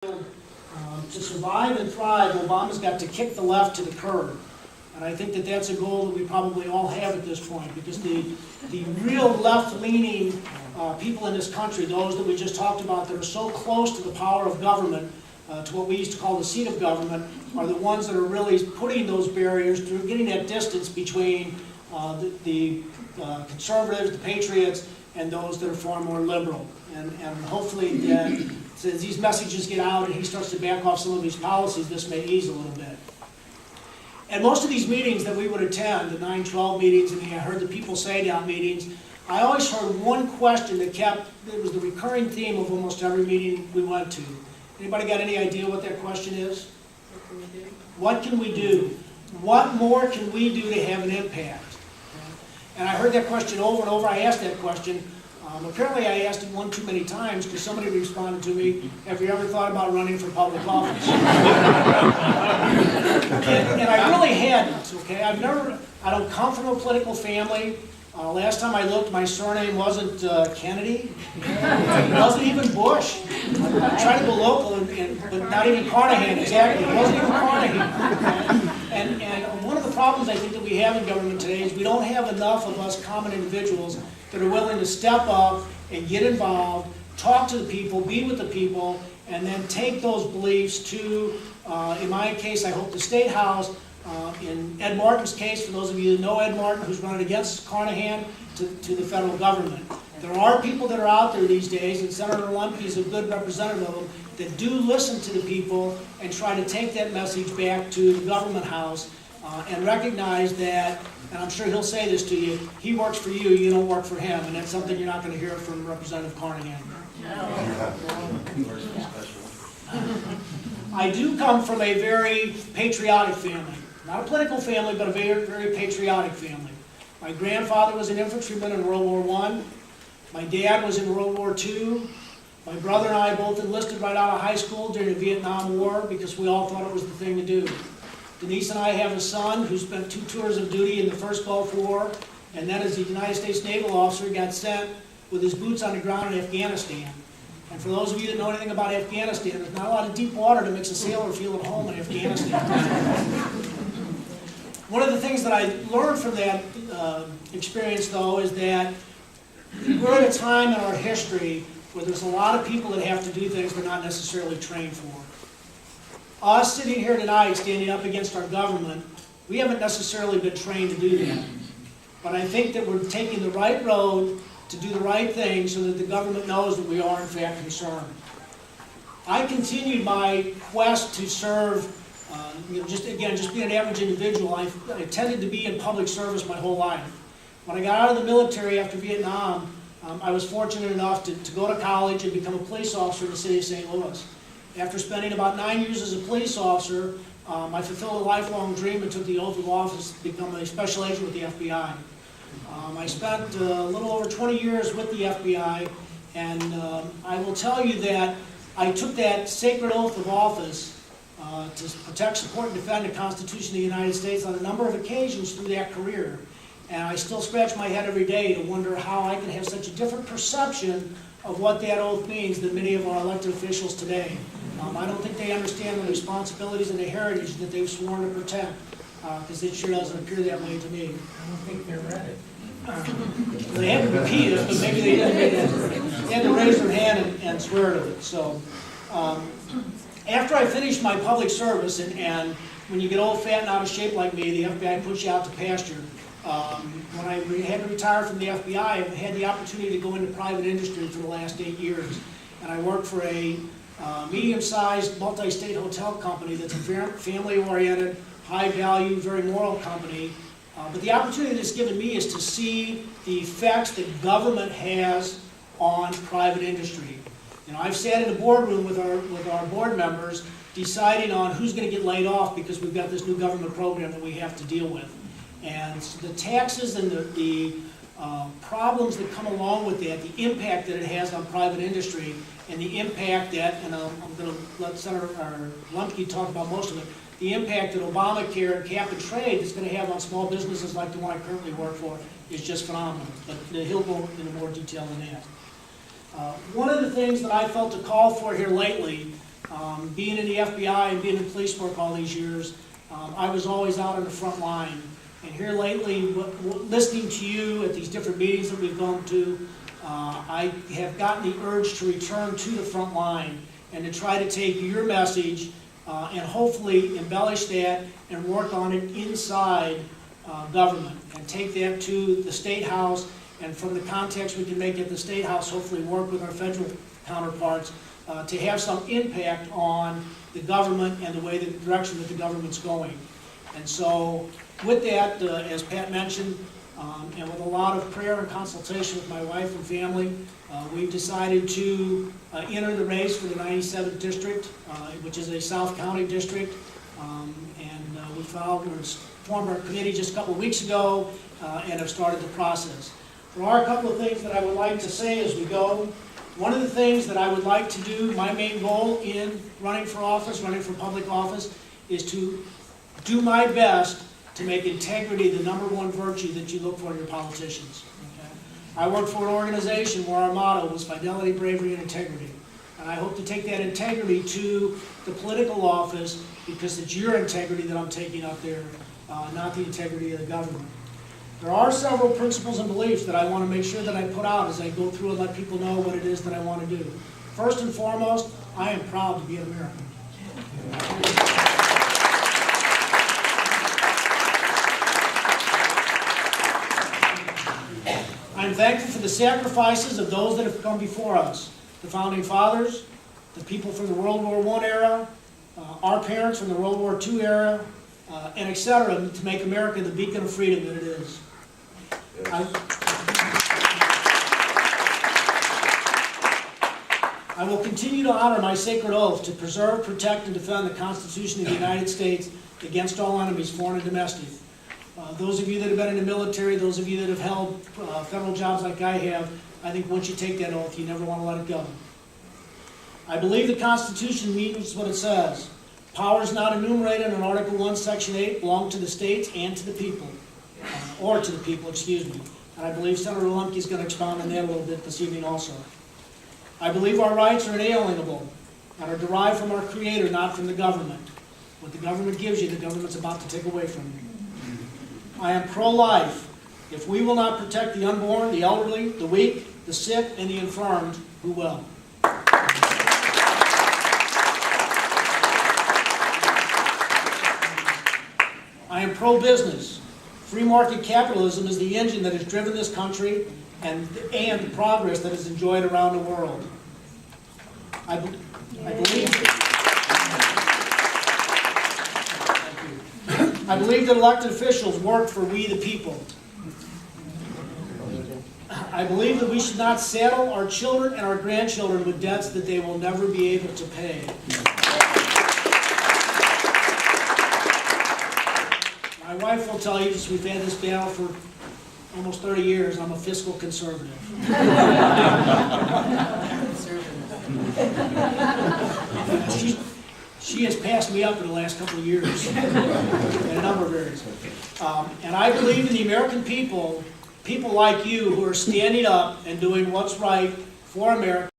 To survive and thrive, Obama's got to kick the left to the curb. And I think that that's a goal that we probably all have at this point, because the real left-leaning people in this country, those that we just talked about that are so close to the power of government, to what we used to call the seat of government, are the ones that are really putting those barriers, through getting that distance between the conservatives, the patriots, and those that are far more liberal. And hopefully that, as these messages get out and he starts to back off some of these policies, this may ease a little bit. And most of these meetings that we would attend, the 9/12 meetings, and I heard the people say down meetings, I always heard one question that was the recurring theme of almost every meeting we went to. Anybody got any idea what that question is? What can we do? What more can we do to have an impact? And I heard that question over and over. I asked that question. Apparently I asked it one too many times, because somebody responded to me, have you ever thought about running for public office? and I really hadn't, okay? I don't come from a political family. Last time I looked, my surname wasn't Kennedy. It wasn't even Bush. I tried to go local, but not even Carnahan, exactly. It wasn't even Carnahan. And one of the problems I think that we have in government today is we don't have enough of us common individuals that are willing to step up and get involved, talk to the people, be with the people, and then take those beliefs to, in my case, I hope the State House, in Ed Martin's case, for those of you that know Ed Martin, who's running against Carnahan, to the federal government. There are people that are out there these days, and Senator Lemke is a good representative of them, that do listen to the people and try to take that message back to the government house, and recognize that, and I'm sure he'll say this to you, he works for you, you don't work for him, and that's something you're not going to hear from Representative Carnahan. I do come from a very patriotic family. Not a political family, but a very, very patriotic family. My grandfather was an infantryman in World War I. My dad was in World War II. My brother and I both enlisted right out of high school during the Vietnam War because we all thought it was the thing to do. Denise and I have a son who spent 2 tours of duty in the first Gulf War, and then as a United States naval officer got sent with his boots on the ground in Afghanistan. And for those of you that know anything about Afghanistan, there's not a lot of deep water that makes a sailor feel at home in Afghanistan. One of the things that I learned from that experience, though, is that we're at a time in our history where there's a lot of people that have to do things they're not necessarily trained for. Us sitting here tonight, standing up against our government, we haven't necessarily been trained to do that. But I think that we're taking the right road to do the right thing so that the government knows that we are in fact concerned. I continued my quest to serve, just being an average individual. I tended to be in public service my whole life. When I got out of the military after Vietnam, I was fortunate enough to go to college and become a police officer in the city of St. Louis. After spending about 9 years as a police officer, I fulfilled a lifelong dream and took the oath of office to become a special agent with the FBI. I spent a little over 20 years with the FBI, and I will tell you that I took that sacred oath of office to protect, support, and defend the Constitution of the United States on a number of occasions through that career. And I still scratch my head every day to wonder how I can have such a different perception of what that oath means than many of our elected officials today. I don't think they understand the responsibilities and the heritage that they've sworn to protect, because it sure doesn't appear that way to me. I don't think they're ready. They haven't repeated it, but maybe they had to raise their hand and swear to it. So, after I finished my public service, and when you get old, fat, and out of shape like me, the FBI puts you out to pasture. When I had to retire from the FBI, I had the opportunity to go into private industry for the last 8 years. And I worked for a medium-sized multi-state hotel company that's a family-oriented, high-value, very moral company. But the opportunity that's given me is to see the effects that government has on private industry. You know, I've sat in the boardroom with our board members deciding on who's going to get laid off because we've got this new government program that we have to deal with. And the taxes and the problems that come along with that, the impact that it has on private industry, and the impact that, and I'm going to let Senator Lemke talk about most of it, the impact that Obamacare and cap and trade is going to have on small businesses like the one I currently work for is just phenomenal. But he'll go into more detail than that. One of the things that I felt a call for here lately Being in the FBI and being in police work all these years, I was always out on the front line. And here lately, listening to you at these different meetings that we've gone to, I have gotten the urge to return to the front line and to try to take your message and hopefully embellish that and work on it inside government and take that to the State House, and from the context we can make at the State House, hopefully work with our federal counterparts to have some impact on the government and the way, the direction that the government's going. And so with that, as Pat mentioned, and with a lot of prayer and consultation with my wife and family, we've decided to enter the race for the 97th district, which is a South County district. We formed our committee just a couple of weeks ago and have started the process. There are a couple of things that I would like to say as we go. One of the things that I would like to do, my main goal in running for office, running for public office, is to do my best to make integrity the #1 virtue that you look for in your politicians. Okay? I work for an organization where our motto was fidelity, bravery, and integrity. And I hope to take that integrity to the political office, because it's your integrity that I'm taking up there, not the integrity of the government. There are several principles and beliefs that I want to make sure that I put out as I go through and let people know what it is that I want to do. First and foremost, I am proud to be an American. I'm thankful for the sacrifices of those that have come before us. The Founding Fathers, the people from the World War I era, our parents from the World War II era, and etc., to make America the beacon of freedom that it is. I will continue to honor my sacred oath to preserve, protect, and defend the Constitution of the United States against all enemies, foreign and domestic. Those of you that have been in the military, those of you that have held federal jobs like I have, I think once you take that oath, you never want to let it go. I believe the Constitution means what it says. Powers not enumerated in Article 1, Section 8 belong to the states and to the people. Or to the people, excuse me. And I believe Senator Lemke is going to expound on that a little bit this evening also. I believe our rights are inalienable and are derived from our Creator, not from the government. What the government gives you, the government's about to take away from you. I am pro-life. If we will not protect the unborn, the elderly, the weak, the sick, and the infirmed, who will? I am pro-business. Free market capitalism is the engine that has driven this country and the progress that is enjoyed around the world. I believe that elected officials work for we the people. I believe that we should not saddle our children and our grandchildren with debts that they will never be able to pay. My wife will tell you, we've had this battle for almost 30 years, I'm a fiscal conservative. She has passed me up in the last couple of years in a number of areas. And I believe in the American people, people like you who are standing up and doing what's right for America.